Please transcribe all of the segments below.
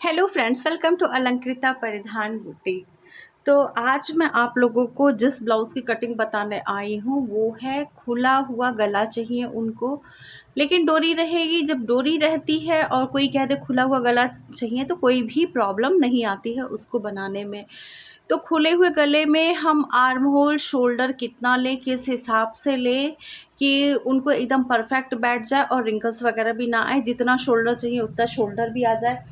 Hello friends, welcome to Alankrita Paridhan boutique. तो आज मैं आप लोगों को जिस ब्लाउज़ की कटिंग बताने आई हूँ वो है खुला हुआ गला चाहिए उनको, लेकिन डोरी रहेगी। जब डोरी रहती है और कोई कह दे खुला हुआ गला चाहिए तो कोई भी प्रॉब्लम नहीं आती है उसको बनाने में। तो खुले हुए गले में हम आर्म होल शोल्डर कितना लें, किस हिसाब से लें कि उनको एकदम परफेक्ट बैठ जाए और रिंकल्स वगैरह भी ना आए। जितना शोल्डर चाहिए उतना शोल्डर भी आ जाए।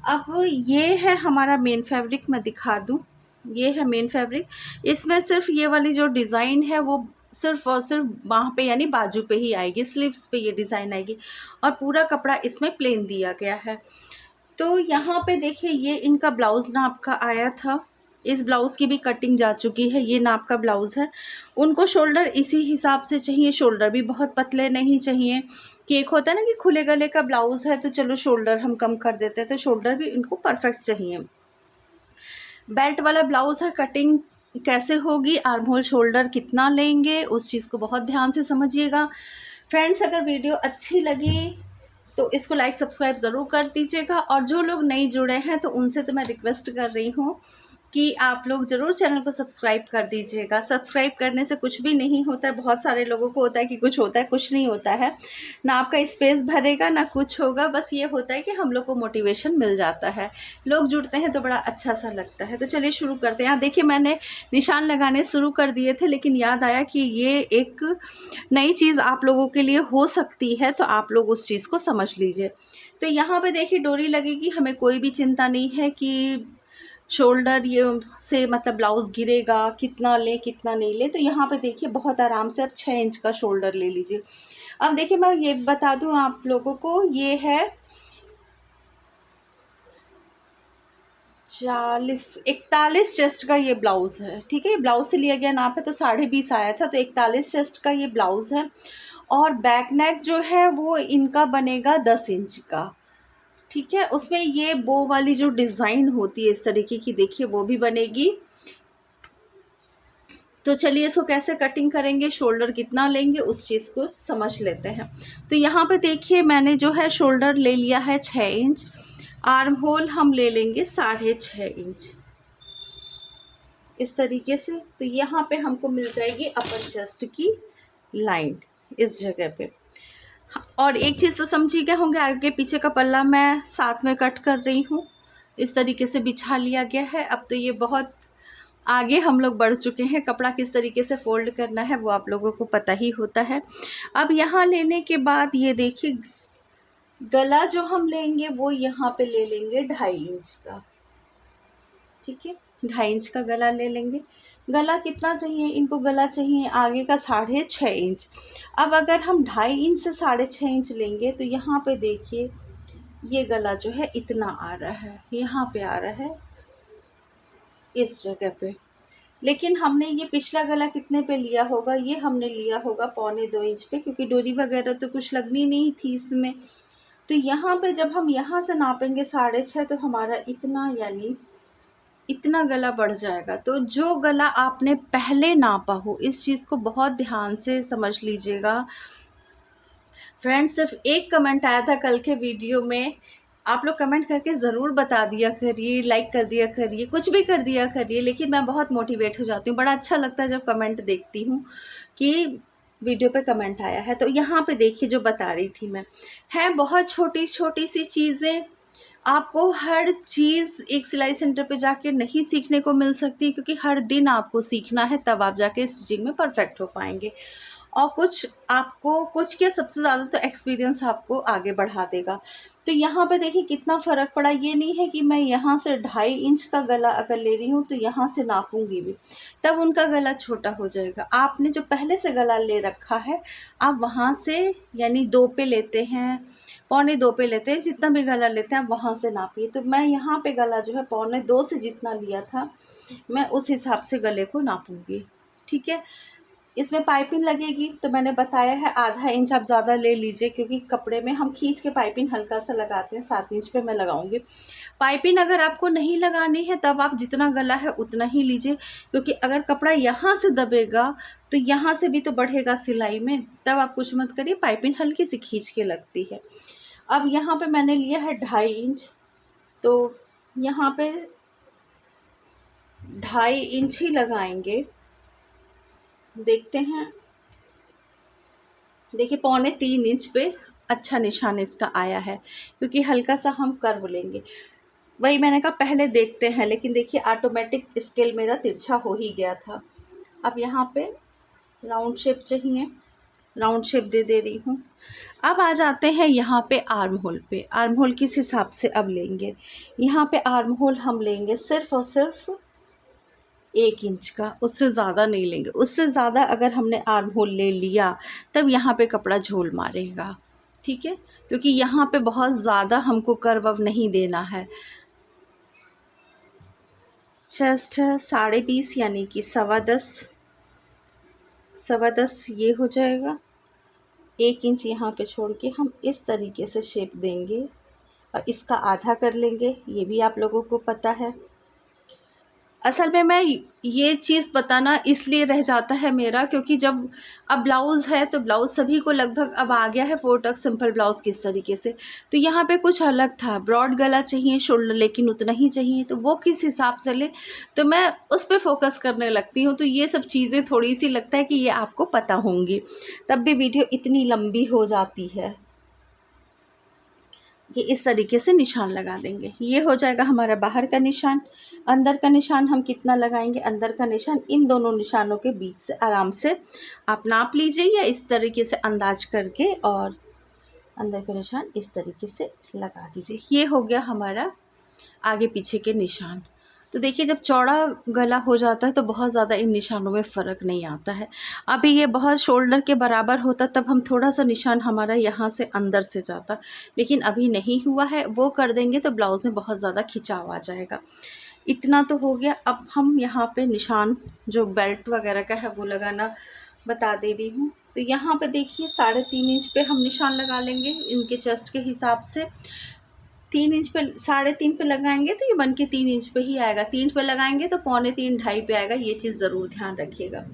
अब ये है हमारा मेन फैब्रिक, मैं दिखा दूँ। ये है मेन फैब्रिक। इसमें सिर्फ ये वाली जो डिज़ाइन है वो सिर्फ और सिर्फ बाह पे यानी बाजू पे ही आएगी, स्लीव्स पे ये डिज़ाइन आएगी और पूरा कपड़ा इसमें प्लेन दिया गया है। तो यहाँ पे देखिए, ये इनका ब्लाउज़ नाप का आया था। इस ब्लाउज़ की भी कटिंग जा चुकी है। ये नाप का ब्लाउज़ है। उनको शोल्डर इसी हिसाब से चाहिए। शोल्डर भी बहुत पतले नहीं चाहिए कि एक होता है ना कि खुले गले का ब्लाउज़ है तो चलो शोल्डर हम कम कर देते हैं, तो शोल्डर भी इनको परफेक्ट चाहिए। बेल्ट वाला ब्लाउज़ है। कटिंग कैसे होगी, आर्म होल शोल्डर कितना लेंगे, उस चीज़ को बहुत ध्यान से समझिएगा। फ्रेंड्स, अगर वीडियो अच्छी लगी तो इसको लाइक सब्सक्राइब ज़रूर कर दीजिएगा, और जो लोग नहीं जुड़े हैं तो उनसे तो मैं रिक्वेस्ट कर रही हूँ कि आप लोग ज़रूर चैनल को सब्सक्राइब कर दीजिएगा। सब्सक्राइब करने से कुछ भी नहीं होता है। बहुत सारे लोगों को होता है कि कुछ होता है, कुछ नहीं होता है। ना आपका स्पेस भरेगा ना कुछ होगा, बस ये होता है कि हम लोग को मोटिवेशन मिल जाता है। लोग जुड़ते हैं तो बड़ा अच्छा सा लगता है। तो चलिए शुरू करते हैं। यहाँ देखिए, मैंने निशान लगाने शुरू कर दिए थे, लेकिन याद आया कि ये एक नई चीज़ आप लोगों के लिए हो सकती है, तो आप लोग उस चीज़ को समझ लीजिए। तो यहाँ पे देखिए डोरी लगेगी। हमें कोई भी चिंता नहीं है कि शोल्डर ये से मतलब ब्लाउज़ गिरेगा, कितना ले कितना नहीं ले। तो यहाँ पे देखिए बहुत आराम से आप 6 इंच का शोल्डर ले लीजिए। अब देखिए, मैं ये बता दूँ आप लोगों को, ये है 41 चेस्ट का ये ब्लाउज़ है। ठीक है, ब्लाउज़ से लिया गया नाप है तो 20.5 आया था, तो 41 चेस्ट का ये ब्लाउज़ है। और बैक नेक जो है वो इनका बनेगा 10 इंच का। ठीक है, उसमें ये बो वाली जो डिज़ाइन होती है इस तरीके की, देखिए वो भी बनेगी। तो चलिए इसको कैसे कटिंग करेंगे, शोल्डर कितना लेंगे, उस चीज़ को समझ लेते हैं। तो यहाँ पे देखिए, मैंने जो है शोल्डर ले लिया है 6 इंच। आर्म होल हम ले लेंगे 6.5 इंच, इस तरीके से। तो यहाँ पे हमको मिल जाएगी अपर चेस्ट की लाइन इस जगह पे। और एक चीज़ तो समझिएगा होंगे, आगे पीछे का पल्ला मैं साथ में कट कर रही हूँ। इस तरीके से बिछा लिया गया है। अब तो ये बहुत आगे हम लोग बढ़ चुके हैं। कपड़ा किस तरीके से फोल्ड करना है वो आप लोगों को पता ही होता है। अब यहाँ लेने के बाद ये देखिए, गला जो हम लेंगे वो यहाँ पे ले लेंगे 2.5 इंच का। ठीक है, 2.5 इंच का गला ले लेंगे। गला कितना चाहिए इनको, गला चाहिए आगे का 6.5 इंच। अब अगर हम 2.5 इंच से 6.5 इंच लेंगे तो यहाँ पे देखिए, ये गला जो है इतना आ रहा है, यहाँ पे आ रहा है इस जगह पे। लेकिन हमने ये पिछला गला कितने पे लिया होगा, ये हमने लिया होगा 1.25 इंच पे, क्योंकि डोरी वगैरह तो कुछ लगनी नहीं थी इसमें। तो यहाँ पे जब हम यहाँ से नापेंगे 6.5, तो हमारा इतना यानी इतना गला बढ़ जाएगा। तो जो गला आपने पहले नापा हो, इस चीज़ को बहुत ध्यान से समझ लीजिएगा। फ्रेंड्स, सिर्फ एक कमेंट आया था कल के वीडियो में। आप लोग कमेंट करके ज़रूर बता दिया करिए, लाइक कर दिया करिए, कुछ भी कर दिया करिए, लेकिन मैं बहुत मोटिवेट हो जाती हूँ। बड़ा अच्छा लगता है जब कमेंट देखती हूँ कि वीडियो पे कमेंट आया है। तो यहाँ पे देखिए, जो बता रही थी मैं, है बहुत छोटी छोटी सी चीज़ें। आपको हर चीज़ एक सिलाई सेंटर पे जाके नहीं सीखने को मिल सकती, क्योंकि हर दिन आपको सीखना है, तब आप जाके स्टिचिंग में परफेक्ट हो पाएंगे। और कुछ क्या, सबसे ज़्यादा तो एक्सपीरियंस आपको आगे बढ़ा देगा। तो यहाँ पे देखिए कितना फ़र्क पड़ा। ये नहीं है कि मैं यहाँ से 2.5 इंच का गला अगर ले रही हूँ तो यहाँ से नापूंगी भी, तब उनका गला छोटा हो जाएगा। आपने जो पहले से गला ले रखा है, आप वहाँ से यानी 2 पे लेते हैं, 1.25 पे लेते हैं, जितना भी गला लेते हैं आप वहाँ से नापिए। तो मैं यहाँ पे गला जो है 1.25 से जितना लिया था, मैं उस हिसाब से गले को नापूंगी। ठीक है, इसमें पाइपिंग लगेगी तो मैंने बताया है 0.5 इंच आप ज़्यादा ले लीजिए, क्योंकि कपड़े में हम खींच के पाइपिंग हल्का सा लगाते हैं। 7 इंच पे मैं लगाऊंगी पाइपिंग। अगर आपको नहीं लगानी है तब आप जितना गला है उतना ही लीजिए, क्योंकि अगर कपड़ा यहाँ से दबेगा तो यहाँ से भी तो बढ़ेगा सिलाई में, तब आप कुछ मत करिए, पाइपिंग हल्की सी खींच के लगती है। अब यहाँ पे मैंने लिया है 2.5 इंच। तो यहाँ पे 2.5 इंच ही लगाएंगे। देखते हैं, देखिए 3.25 इंच पे अच्छा निशान इसका आया है, क्योंकि हल्का सा हम कर्व लेंगे। वही मैंने कहा पहले देखते हैं, लेकिन देखिए ऑटोमेटिक स्केल मेरा तिरछा हो ही गया था। अब यहाँ पे राउंड शेप चाहिए, राउंड शेप दे रही हूँ। अब आ जाते हैं यहाँ पे आर्म होल पे। आर्म होल किस हिसाब से अब लेंगे? यहाँ पे आर्म होल हम लेंगे सिर्फ और सिर्फ 1 इंच का, उससे ज़्यादा नहीं लेंगे। उससे ज़्यादा अगर हमने आर्म होल ले लिया तब यहाँ पे कपड़ा झोल मारेगा, ठीक है, क्योंकि यहाँ पे बहुत ज़्यादा हमको कर्व अब नहीं देना है। चेस्ट 20.5 यानी कि 10.25 ये हो जाएगा। 1 इंच यहाँ पे छोड़ के हम इस तरीके से शेप देंगे और इसका आधा कर लेंगे, ये भी आप लोगों को पता है। असल में मैं ये चीज़ बताना इसलिए रह जाता है मेरा, क्योंकि जब अब ब्लाउज़ है तो ब्लाउज़ सभी को लगभग अब आ गया है 4 टक सिंपल ब्लाउज़ किस तरीके से। तो यहाँ पे कुछ अलग था, ब्रॉड गला चाहिए, शोल्डर लेकिन उतना ही चाहिए, तो वो किस हिसाब से ले, तो मैं उस पर फोकस करने लगती हूँ। तो ये सब चीज़ें थोड़ी सी लगता है कि ये आपको पता होंगी, तब भी वीडियो इतनी लंबी हो जाती है। ये इस तरीके से निशान लगा देंगे। ये हो जाएगा हमारा बाहर का निशान। अंदर का निशान हम कितना लगाएंगे? अंदर का निशान इन दोनों निशानों के बीच से आराम से आप नाप लीजिए, या इस तरीके से अंदाज करके और अंदर का निशान इस तरीके से लगा दीजिए। ये हो गया हमारा आगे पीछे के निशान। तो देखिए जब चौड़ा गला हो जाता है तो बहुत ज़्यादा इन निशानों में फ़र्क नहीं आता है। अभी ये बहुत शोल्डर के बराबर होता तब हम थोड़ा सा निशान हमारा यहाँ से अंदर से जाता, लेकिन अभी नहीं हुआ है। वो कर देंगे तो ब्लाउज़ में बहुत ज़्यादा खिंचाव आ जाएगा। इतना तो हो गया। अब हम यहाँ पे निशान जो बेल्ट वगैरह का है वो लगाना बता दे रही हूँ। तो यहाँ पे देखिए 3.5 इंच पे हम निशान लगा लेंगे इनके चेस्ट के हिसाब से। 3 इंच पे 3.5 पे लगाएंगे तो ये बन के 3 इंच पे ही आएगा। 3 पे लगाएंगे तो 3.25 2.5 पे आएगा। ये चीज़ ज़रूर ध्यान रखिएगा।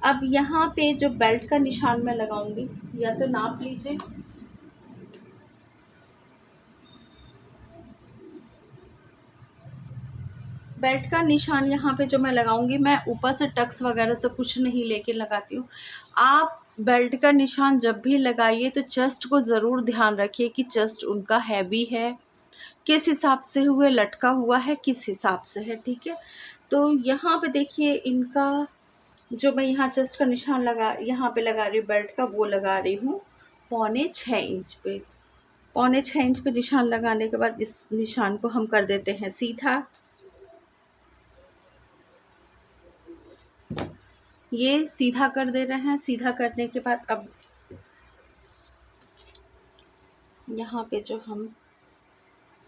अब यहाँ पे जो बेल्ट का निशान मैं लगाऊंगी, या तो नाप लीजिए। बेल्ट का निशान यहाँ पे जो मैं लगाऊंगी, मैं ऊपर से टक्स वगैरह से कुछ नहीं लेके लगाती हूँ। आप बेल्ट का निशान जब भी लगाइए तो चेस्ट को ज़रूर ध्यान रखिए कि चेस्ट उनका हैवी है, किस हिसाब से हुए, लटका हुआ है किस हिसाब से है, ठीक है। तो यहाँ पे देखिए इनका जो मैं यहाँ चेस्ट का निशान यहाँ पे लगा रही हूँ बेल्ट का, वो लगा रही हूँ 6.25 इंच पे। 6.25 इंच पे निशान लगाने के बाद इस निशान को हम कर देते हैं सीधा। ये सीधा कर दे रहे हैं। सीधा करने के बाद अब यहाँ पे जो हम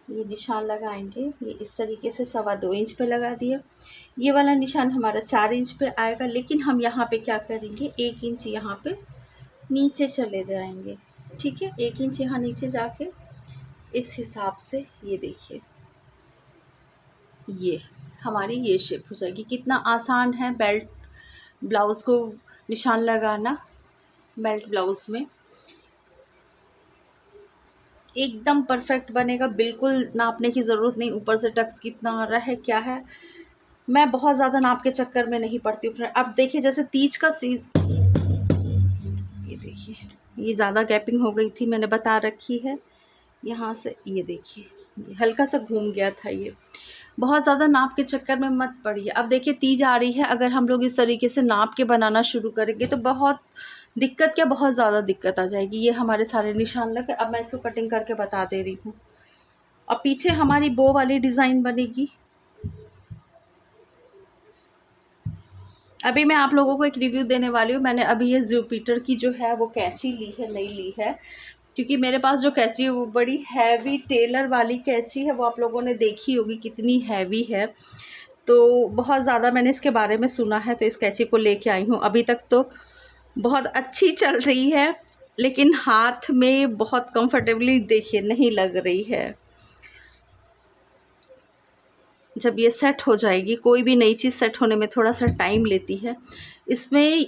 ये निशान लगाएंगे, ये इस तरीके से 2.25 इंच पे लगा दिया। ये वाला निशान हमारा 4 इंच पे आएगा, लेकिन हम यहाँ पे क्या करेंगे, 1 इंच यहाँ पे नीचे चले जाएंगे, ठीक है। 1 इंच यहाँ नीचे जाके इस हिसाब से ये देखिए, ये हमारी ये शेप हो जाएगी। कितना आसान है बेल्ट ब्लाउज़ को निशान लगाना। बेल्ट ब्लाउज़ में एकदम परफेक्ट बनेगा, बिल्कुल नापने की ज़रूरत नहीं। ऊपर से टक्स कितना आ रहा है क्या है, मैं बहुत ज़्यादा नाप के चक्कर में नहीं पड़ती हूँ फ्रेंड। अब देखिए जैसे तीज का ये देखिए ये ज़्यादा गैपिंग हो गई थी, मैंने बता रखी है यहाँ से। ये देखिए हल्का सा घूम गया था, ये बहुत ज़्यादा नाप के चक्कर में मत पड़िए। अब देखिए तीज आ रही है, अगर हम लोग इस तरीके से नाप के बनाना शुरू करेंगे तो बहुत दिक्कत, क्या बहुत ज़्यादा दिक्कत आ जाएगी। ये हमारे सारे निशान लगे। अब मैं इसको कटिंग करके बता दे रही हूँ। और पीछे हमारी बो वाली डिज़ाइन बनेगी। अभी मैं आप लोगों को एक रिव्यू देने वाली हूँ। मैंने अभी ये जुपिटर की जो है वो कैंची ली है, नहीं ली है, क्योंकि मेरे पास जो कैंची है वो बड़ी हैवी टेलर वाली कैंची है। वो आप लोगों ने देखी होगी कितनी हैवी है। तो बहुत ज़्यादा मैंने इसके बारे में सुना है, तो इस कैंची को लेके आई हूँ। अभी तक तो बहुत अच्छी चल रही है, लेकिन हाथ में बहुत कंफर्टेबली देखिए नहीं लग रही है। जब ये सेट हो जाएगी, कोई भी नई चीज़ सेट होने में थोड़ा सा टाइम लेती है। इसमें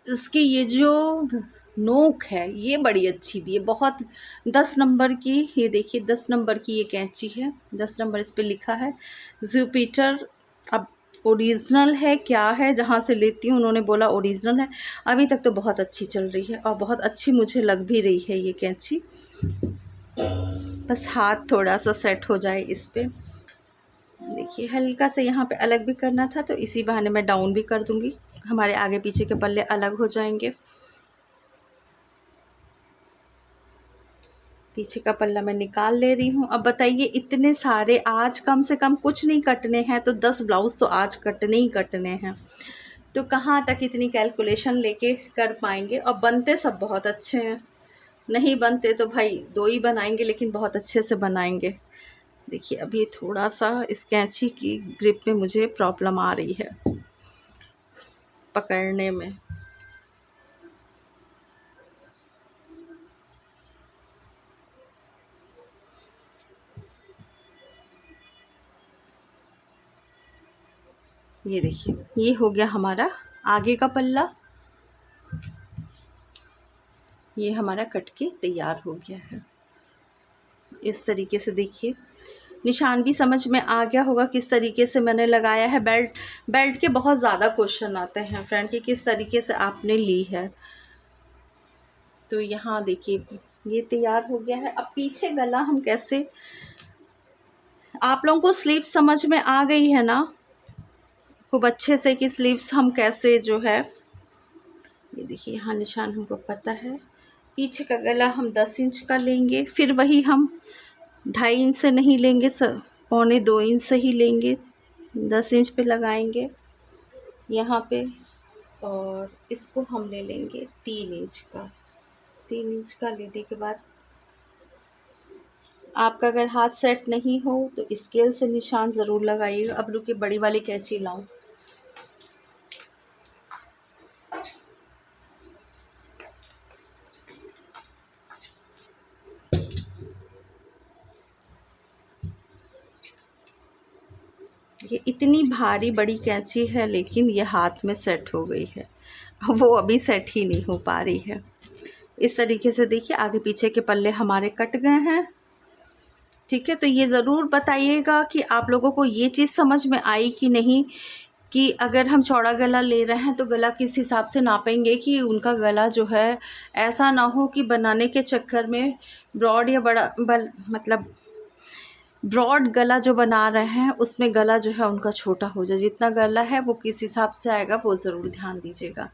इसकी ये जो नोक है, ये बड़ी अच्छी दी है, बहुत 10 नंबर की। ये देखिए 10 नंबर की ये कैंची है, 10 नंबर इस पे लिखा है जुपिटर। अब ओरिजिनल है क्या है, जहाँ से लेती हूँ उन्होंने बोला ओरिजिनल है। अभी तक तो बहुत अच्छी चल रही है और बहुत अच्छी मुझे लग भी रही है ये कैंची। बस हाथ थोड़ा सा सेट हो जाए इस पे। देखिए हल्का से यहाँ पे अलग भी करना था, तो इसी बहाने मैं डाउन भी कर दूँगी, हमारे आगे पीछे के पल्ले अलग हो जाएंगे। पीछे का पल्ला मैं निकाल ले रही हूँ। अब बताइए इतने सारे, आज कम से कम कुछ नहीं कटने हैं तो 10 ब्लाउज़ तो आज कटने ही कटने हैं, तो कहाँ तक इतनी कैलकुलेशन लेके कर पाएंगे। और बनते सब बहुत अच्छे हैं, नहीं बनते तो भाई 2 ही बनाएंगे, लेकिन बहुत अच्छे से बनाएंगे। देखिए अभी थोड़ा सा इस कैंची की ग्रिप में मुझे प्रॉब्लम आ रही है पकड़ने में। ये देखिए ये हो गया हमारा आगे का पल्ला, ये हमारा कट के तैयार हो गया है। इस तरीके से देखिए निशान भी समझ में आ गया होगा किस तरीके से मैंने लगाया है। बेल्ट के बहुत ज़्यादा क्वेश्चन आते हैं फ्रेंड कि किस तरीके से आपने ली है। तो यहाँ देखिए ये तैयार हो गया है। अब पीछे गला हम कैसे, आप लोगों को स्लीव समझ में आ गई है ना खूब अच्छे से कि स्लीव्स हम कैसे जो है, ये देखिए यहाँ निशान हमको पता है। पीछे का गला हम 10 इंच का लेंगे, फिर वही हम 2.5 इंच से नहीं लेंगे, 1.25 इंच से ही लेंगे, 10 इंच पे लगाएंगे यहाँ पे। और इसको हम ले लेंगे 3 इंच का। 3 इंच का लेने के बाद आपका अगर हाथ सेट नहीं हो तो स्केल से निशान ज़रूर लगाइएगा। अब रुकिए बड़ी वाली कैंची लाऊं। ये इतनी भारी बड़ी कैंची है लेकिन ये हाथ में सेट हो गई है, वो अभी सेट ही नहीं हो पा रही है। इस तरीके से देखिए आगे पीछे के पल्ले हमारे कट गए हैं। ठीक है, तो ये ज़रूर बताइएगा कि आप लोगों को ये चीज़ समझ में आई कि नहीं, कि अगर हम चौड़ा गला ले रहे हैं तो गला किस हिसाब से नापेंगे कि उनका गला जो है ऐसा ना हो कि बनाने के चक्कर में ब्रॉड या मतलब ब्रॉड गला जो बना रहे हैं उसमें गला जो है उनका छोटा हो जाए। जितना गला है वो किस हिसाब से आएगा वो ज़रूर ध्यान दीजिएगा।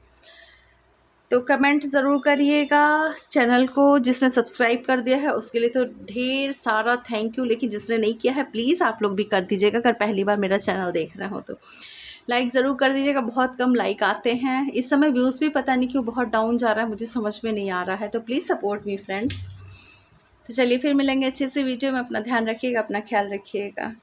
तो कमेंट ज़रूर करिएगा। चैनल को जिसने सब्सक्राइब कर दिया है उसके लिए तो ढेर सारा थैंक यू, लेकिन जिसने नहीं किया है प्लीज़ आप लोग भी कर दीजिएगा। अगर पहली बार मेरा चैनल देख रहे हो तो लाइक ज़रूर कर दीजिएगा। बहुत कम लाइक आते हैं इस समय, व्यूज़ भी पता नहीं क्यों बहुत डाउन जा रहा है, मुझे समझ में नहीं आ रहा है। तो प्लीज़ सपोर्ट मी फ्रेंड्स। तो चलिए फिर मिलेंगे अच्छे से वीडियो में। अपना ध्यान रखिएगा, अपना ख्याल रखिएगा।